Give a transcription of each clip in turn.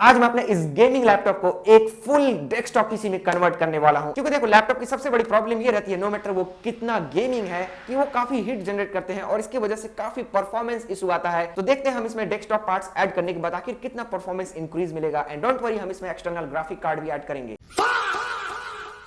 आज मैं अपने इस गेमिंग लैपटॉप को एक फुल डेस्कटॉप पीसी में कन्वर्ट करने वाला हूं। क्योंकि देखो लैपटॉप की सबसे बड़ी प्रॉब्लम ये रहती है, नो मैटर वो कितना गेमिंग है, कि वो काफी हीट जनरेट करते हैं और इसकी वजह से काफी परफॉर्मेंस इशू आता है। तो देखते हैं हम इसमें डेस्कटॉप पार्ट्स ऐड करने के बाद आखिर कितना परफॉर्मेंस इंक्रीज मिलेगा। एंड डोंट वरी, हम इसमें एक्सटर्नल ग्राफिक कार्ड भी ऐड करेंगे।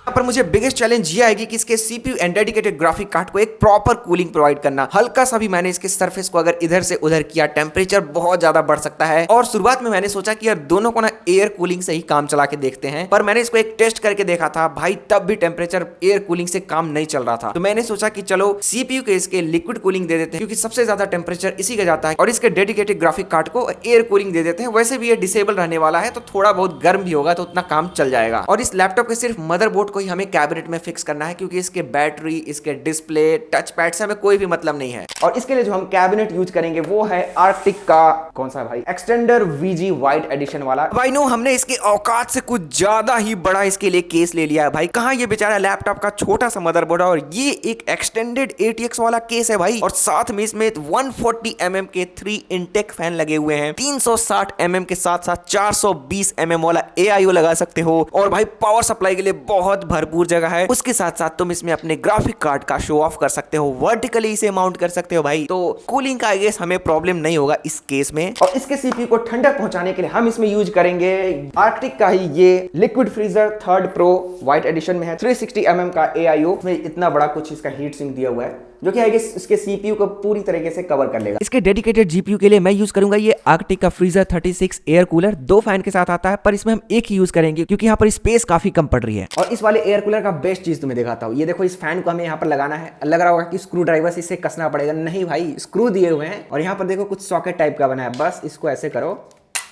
पर मुझे बिगेस्ट चैलेंज ये आएगी कि इसके CPU and dedicated graphic card को एक प्रॉपर कूलिंग प्रोवाइड करना। हल्का सा भी मैंने इसके सरफेस को अगर इधर से उधर किया, टेम्परेचर बहुत ज्यादा बढ़ सकता है। और शुरुआत में मैंने सोचा कि यार दोनों को ना एयर कूलिंग से ही काम चला के देखते हैं, पर मैंने इसको एक टेस्ट करके देखा था भाई, तब भी टेम्परेचर एयर कूलिंग से काम नहीं चल रहा था। तो मैंने सोचा कि चलो सीपीयू के इसके लिक्विड कूलिंग दे देते हैं, क्योंकि सबसे ज्यादा टेम्परेचर इसी का जाता है, और इसके डेडिकेटेड ग्राफिक कार्ड को एयर कूलिंग दे देते हैं। वैसे भी ये डिसेबल रहने वाला है, तो थोड़ा बहुत गर्म भी होगा तो उतना काम चल जाएगा। और इस लैपटॉप के सिर्फ मदरबोर्ड को ही हमें कैबिनेट में फिक्स करना है, क्योंकि इसके बैटरी, इसके डिस्प्ले, टच पैड से हमें कोई भी मतलब नहीं है। और इसके लिए जो हम कैबिनेट यूज करेंगे वो है आर्कटिक का कौन सा भाई, एक्सटेंडर वीजी वाइट एडिशन वाला। भाई नो, हमने इसके औकात से कुछ ज्यादा ही बड़ा इसके लिए केस ले लिया है भाई। कहां ये बेचारा लैपटॉप का छोटा सा मदरबोर्ड है, और ये एक एक्सटेंडेड ATX वाला केस है भाई। और साथ में इसमें 140 mm के 3 इनटेक फैन लगे हुए हैं। 360 mm के साथ साथ 420 mm वाला AIO लगा सकते हो। और भाई पावर सप्लाई के लिए बहुत भरपूर जगह है। उसके साथ साथ तुम इसमें अपने ग्राफिक कार्ड का शो ऑफ कर सकते हो, वर्टिकली इसे माउंट कर सकते हो भाई। तो कूलिंग का आई गेस हमें प्रॉब्लम नहीं होगा इस केस में। और इसके सीपीयू को ठंडक पहुंचाने के लिए हम इसमें यूज करेंगे आर्कटिक का ही ये liquid freezer 3rd pro white edition में है। 360 mm का AIO में इतना बड़ा कुछ इसका हीट सिंक दिया हुआ है, जो कि इसके सीपीयू को पूरी तरीके से कवर कर लेगा। इसके डेडिकेटेड जीपीयू के लिए मैं यूज करूंगा ये आर्कटिक का फ्रीजर 36 एयर कूलर। 2 फैन के साथ आता है, पर इसमें हम एक ही यूज करेंगे क्योंकि यहाँ पर स्पेस काफी कम पड़ रही है। और इस वाले एयर कूलर का बेस्ट चीज तुम्हें दिखाता हूँ। ये देखो, इस फैन को हमें यहाँ पर लगाना है। लग रहा होगा कि स्क्रू ड्राइवर से इसे कसना पड़ेगा, नहीं भाई, स्क्रू दिए हुए हैं। और यहाँ पर देखो कुछ सॉकेट टाइप का बना है, बस इसको ऐसे करो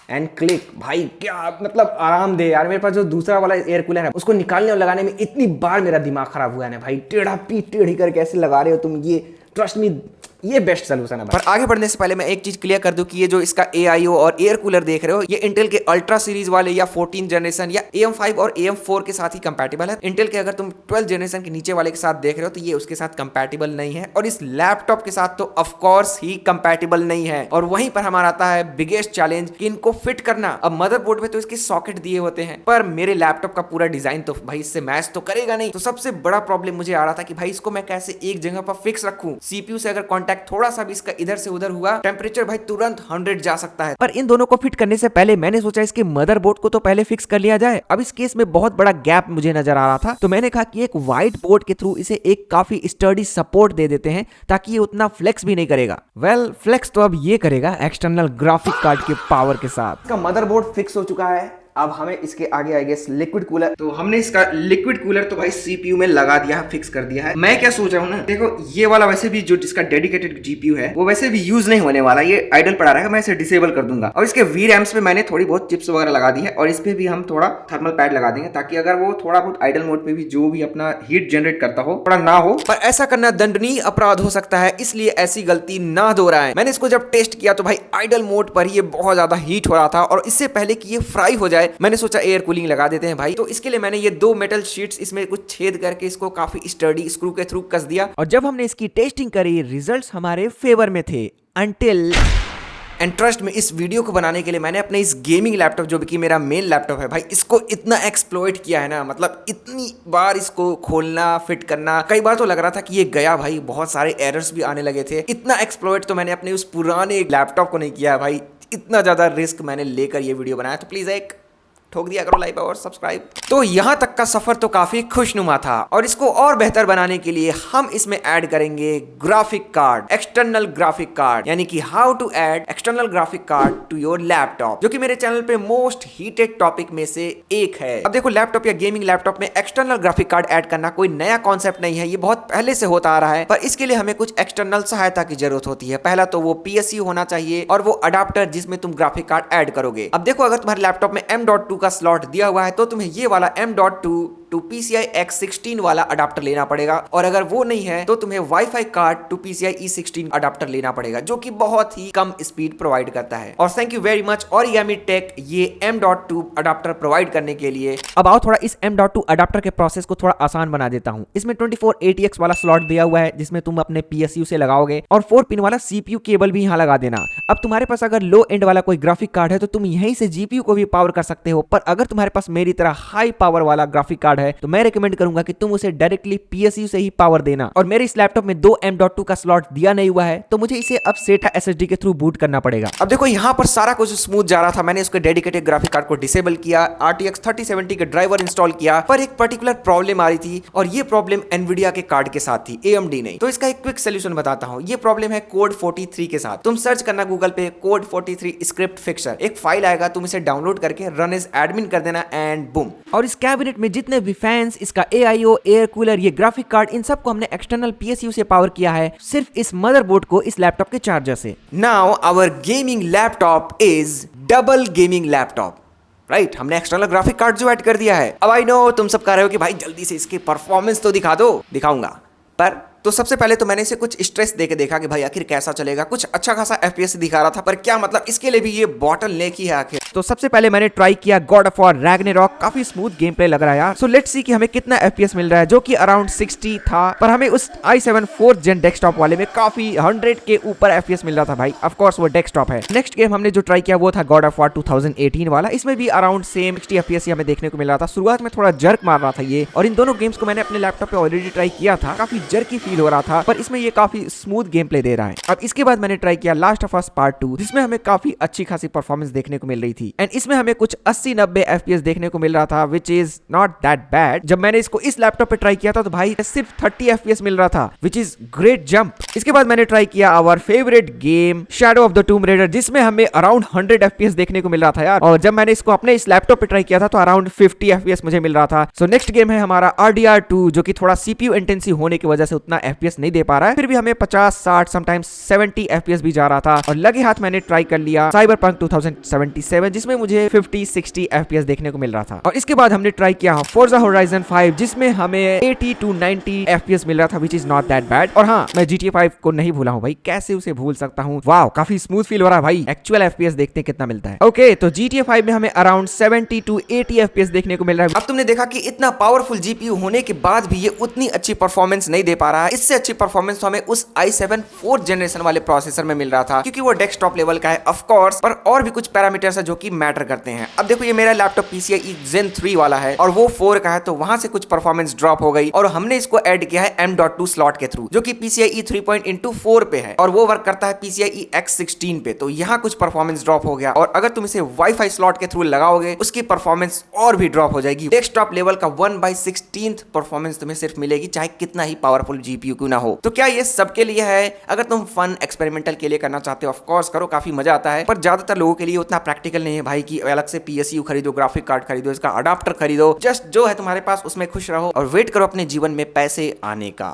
एंड क्लिक। भाई क्या मतलब आराम दे यार। मेरे पास जो दूसरा वाला एयर कूलर है उसको निकालने और लगाने में इतनी बार मेरा दिमाग खराब हुआ है ना भाई। टेढ़ा पीठ टेढ़ी करके ऐसे लगा रहे हो तुम, ये ट्रस्ट मी, ये बेस्ट सोल्यूशन है। पर आगे बढ़ने से पहले मैं एक चीज क्लियर कर दूं कि ये जो इसका AIO और एयर कूलर देख रहे हो, ये इंटेल के अल्ट्रा सीरीज वाले या 14 जनरेशन या AM5 और AM4 के साथ ही कंपैटिबल है। इंटेल के अगर तुम 12 जनरेशन के नीचे वाले के साथ देख रहे हो तो ये उसके साथ कंपैटिबल नहीं है, और इस लैपटॉप के साथ तो ऑफ कोर्स ही कंपैटिबल नहीं है। और वहीं पर हमारा आता है बिगेस्ट चैलेंज कि इनको फिट करना। अब मदरबोर्ड में तो इसके सॉकेट दिए होते हैं, पर मेरे लैपटॉप का पूरा डिजाइन तो भाई इससे मैच तो करेगा नहीं। तो सबसे बड़ा प्रॉब्लम मुझे आ रहा था कि भाई इसको मैं कैसे एक जगह पर फिक्स रखूं। सीपीयू से अगर कॉन्टैक्ट थोड़ा सा भी इसका इधर से उधर हुआ, टेम्परेचर भाई तुरंत 100 जा सकता है। पर इन दोनों को फिट करने से पहले मैंने सोचा इसके मदरबोर्ड को तो पहले फिक्स कर लिया जाए। अब इस केस में बहुत बड़ा गैप मुझे नजर आ रहा था, तो मैंने कहा कि एक व्हाइट बोर्ड के थ्रू इसे एक काफी स्टर्डी सपोर्ट दे देते हैं, ताकि ये उतना फ्लेक्स भी नहीं करेगा। वेल, फ्लेक्स तो अब ये करेगा एक्सटर्नल ग्राफिक कार्ड के पावर के साथ। इसका मदरबोर्ड फिक्स हो चुका है। अब हमें इसके आगे आएगा लिक्विड कूलर। तो हमने इसका लिक्विड कूलर तो भाई सीपीयू में लगा दिया है, फिक्स कर दिया है। मैं क्या सोच रहा हूँ ना, देखो ये वाला वैसे भी जो जिसका डेडिकेटेड जीपीयू है वो वैसे भी यूज नहीं होने वाला, ये आइडल पड़ा रहेगा। मैं इसे डिसेबल कर दूंगा। और इसके VRAMs पे मैंने थोड़ी बहुत चिप्स वगैरह लगा दी है, और इस पे भी हम थोड़ा थर्मल पैड लगा देंगे, ताकि अगर वो थोड़ा बहुत आइडल मोड पे भी जो भी अपना हीट जनरेट करता हो थोड़ा ना हो। पर ऐसा करना दंडनीय अपराध हो सकता है, इसलिए ऐसी गलती ना दोहराएं। मैंने इसको जब टेस्ट किया तो भाई आइडल मोड पर ये बहुत ज्यादा हीट हो रहा था, और इससे पहले कि ये फ्राई हो जाए मैंने सोचा एयर कूलिंग लगा देते हैं भाई। तो इसके लिए मैंने ये 2 मेटल शीट्स इसमें कुछ छेद करके इसको काफी स्टर्डी स्क्रू के थ्रू कस दिया। और जब हमने इसकी टेस्टिंग करी, रिजल्ट्स हमारे फेवर में थे अंटिल एंड ट्रस्ट में। इस वीडियो को बनाने के लिए मैंने अपने इस गेमिंग लैपटॉप, जो कि मेरा मेन लैपटॉप है भाई, इसको इतना एक्सप्लॉइट किया है ना, मतलब इतनी बार इसको खोलना फिट करना, कई बार तो लग रहा था कि ये गया भाई, बहुत सारे एरर्स भी आने लगे थे। इतना एक्सप्लॉइट तो मैंने अपने उस पुराने लैपटॉप को नहीं किया है भाई। इतना ज्यादा रिस्क मैंने लेकर ये वीडियो बनाया। तो प्लीज एक ठोक दिया करो लाइक और सब्सक्राइब। तो यहाँ तक का सफर तो काफी खुशनुमा था, और इसको और बेहतर बनाने के लिए हम इसमें ऐड करेंगे graphic card, external graphic card, यानी कि how to add external graphic card to your laptop, जो कि मेरे चैनल पे मोस्ट हीटेड टॉपिक में से एक है। अब देखो, लैपटॉप या गेमिंग लैपटॉप में एक्सटर्नल ग्राफिक कार्ड ऐड करना कोई नया कॉन्सेप्ट नहीं है, ये बहुत पहले से होता आ रहा है। पर इसके लिए हमें कुछ एक्सटर्नल सहायता की जरूरत होती है। पहला तो वो PSU होना चाहिए, और वो अडाप्टर जिसमें तुम ग्राफिक कार्ड ऐड करोगे। अब देखो, अगर तुम्हारे लैपटॉप में M.2 का स्लॉट दिया हुआ है तो तुम्हें ये वाला M.2 टू PCI X16 वाला अडाप्टर लेना पड़ेगा, और अगर वो नहीं है तो तुम्हें WiFi card to PCI E16 adapter लेना पड़ेगा, जो कि बहुत ही कम स्पीड प्रोवाइड करता है। और thank you very much Origami Tech ये M.2 अडाप्टर प्रोवाइड करने के लिए। अब आओ थोड़ा इस M.2 अडाप्टर के प्रोसेस को थोड़ा आसान बना देता हूं। इसमें 24 ATX वाला स्लॉट दिया हुआ है जिसमें तुम अपने PSU से लगाओगे, और 4 पिन वाला CPU केबल भी यहां लगा देना। अब तुम्हारे पास अगर लो एंड वाला कोई ग्राफिक कार्ड है तो तुम यहीं से GPU को भी पावर कर सकते हो, पर अगर तुम्हारे पास मेरी तरह हाई पावर वाला ग्राफिक कार्ड है तो मैं रिकमेंड करूंगा कि तुम उसे डायरेक्टली PSU से ही पावर देना। और मेरे इस लैपटॉप में 2 M.2 का स्लॉट दिया नहीं हुआ है, तो मुझे इसे अब SATA SSD के थ्रू बूट करना पड़ेगा। अब देखो यहां पर सारा कुछ स्मूथ जा रहा था, मैंने इसके डेडिकेटेड ग्राफिक कार्ड को डिसेबल किया, RTX 3070 के ड्राइवर इंस्टॉल किया, पर एक पर्टिकुलर प्रॉब्लम आ रही थी, और ये प्रॉब्लम Nvidia के कार्ड के साथ थी, AMD नहीं। तो इसका एक क्विक सोल्यूशन बताता हूं। ये प्रॉब्लम है कोड 43 के साथ। तुम सर्च करना गूगल पे कोड 43 स्क्रिप्ट फिक्सर, एक फाइल आएगा, तुम इसे डाउनलोड करके रन एज एडमिन कर देना एंड बूम। और इस कैबिनेट में जितने भी फैंस, इसका AIO, एयर कूलर, ये ग्राफिक कार्ड, इन सबको हमने एक्सटर्नल PSU से पावर किया है, सिर्फ इस मदरबोर्ड को इस लैपटॉप के चार्जर से। Now our gaming laptop is double gaming laptop, right. हमने एक्सटर्नल ग्राफिक कार्ड जो ऐड कर दिया है। अब आई नो तुम सब कह रहे हो कि भाई जल्दी से इसकी परफॉर्मेंस तो दिखा दो। दिखाऊंगा, पर तो सबसे पहले तो मैंने इसे कुछ स्ट्रेस देके देखा कि भाई आखिर कैसा चलेगा। कुछ अच्छा खासा FPS दिखा रहा था, पर क्या मतलब, इसके लिए भी ये बॉटल नेक ही है आखिर। तो सबसे पहले मैंने ट्राई किया गॉड ऑफ वॉर रैग्नारॉक। काफी स्मूथ गेम प्ले लग रहा है यार। सो लेट्स सी कि हमें कितना FPS मिल रहा है, जो कि अराउंड 60 था, पर हमें उस i7 4th Gen डेस्कटॉप वाले में काफी 100 के ऊपर FPS मिल रहा था भाई। ऑफ कोर्स वो डेस्कटॉप है। नेक्स्ट गेम हमने जो ट्राई किया वो था गॉड ऑफ वॉर 2018 वाला। इसमें भी अराउंड सेम 60 FPS हमें देखने को मिल रहा था। शुरुआत में थोड़ा जर्क मार रहा था ये, और इन दोनों गेम्स को मैंने अपने लैपटॉप पे ऑलरेडी ट्राई किया था। काफी जर्की फील हो रहा था, पर इसमें ये काफी स्मूथ गेम प्ले दे रहा है। अब इसके बाद मैंने ट्राई किया लास्ट ऑफ अस पार्ट 2, जिसमें हमें काफी अच्छी खासी परफॉर्मेंस देखने को मिल रही थी, एंड इसमें हमें कुछ 80-90 FPS देखने को मिल रहा था, which is not that bad. जब मैंने इसको इस लैपटॉप पे ट्राई किया था तो भाई सिर्फ 30 FPS मिल रहा था, विच इज ग्रेट जंप। इसके बाद मैंने ट्राई किया our favourite game shadow of the tomb raider, जिसमें हमें अराउंड 100 FPS देखने को मिल रहा था यार, और जब मैंने इसको अपने इस लैपटॉप पे ट्राई किया था तो अराउंड 50 FPS मुझे मिल रहा था। सो नेक्स्ट गेम है हमारा RDR2, जो कि थोड़ा CPU इंटेंसिव होने की वजह से उतना FPS नहीं दे पा रहा है, फिर भी हमें 50, 60, समटाइम्स 70 FPS भी जा रहा था। और लगे हाथ मैंने ट्राई कर लिया Cyberpunk 2077, जिसमें मुझे 50-60 FPS देखने को मिल रहा था। और इसके बाद हमने ट्राई किया Forza Horizon 5, जिसमें हमें 80-90 FPS मिल रहा था, which is not that bad. और हाँ, मैं GTA 5 को नहीं भूला हूँ भाई, कैसे उसे भूल सकता हूँ। वाओ, काफी स्मूथ फील हो रहा है भाई। एक्चुअल FPS देखते हैं कितना मिलता है। ओके, तो GTA 5 में हमें अराउंड 70-80 FPS देखने को मिल रहा है। अब तुमने देखा कि इतना पावरफुल GPU होने के बाद भी ये उतनी अच्छी परफॉर्मेंस नहीं दे पा रहा है। इससे अच्छी परफॉर्मेंस तो हमें उस i7 4th जनरेशन वाले प्रोसेसर में मिल रहा था, क्योंकि वो डेस्कटॉप लेवल का है ऑफ कोर्स, पर और भी कुछ पैरामीटर्स है जो कि मैटर करते हैं। अब देखो ये मेरा लैपटॉप PCIe Gen 3 वाला है और वो 4 का है, तो वहां से कुछ परफॉर्मेंस ड्रॉप हो गई, और हमने इसको ऐड किया है M.2 स्लॉट के थ्रू, जो कि PCIe 3.4 पे है, और वो वर्क करता है PCIe X16 पे। तो यहाँ कुछ परफॉर्मेंस ड्रॉप हो गया, और अगर तुम इसे वाईफाई स्लॉट के थ्रू लगाओगे उसकी परफॉर्मेंस और भी ड्रॉप हो जाएगी। डेस्कटॉप लेवल का 1/16 परफॉर्मेंस तुम्हें सिर्फ मिलेगी, चाहे कितना ही पावरफुल GPU क्यों ना हो। तो क्या ये सबके लिए है? अगर तुम फन एक्सपेरिमेंटल के लिए करना चाहते हो, ऑफ कोर्स करो, काफी मजा आता है, पर ज्यादातर लोगों के लिए उतना प्रैक्टिकल नहीं है भाई कि अलग से PSU खरीदो, ग्राफिक कार्ड खरीदो, इसका अडाप्टर खरीदो। जस्ट जो है तुम्हारे पास उसमें खुश रहो और वेट करो अपने जीवन में पैसे आने का।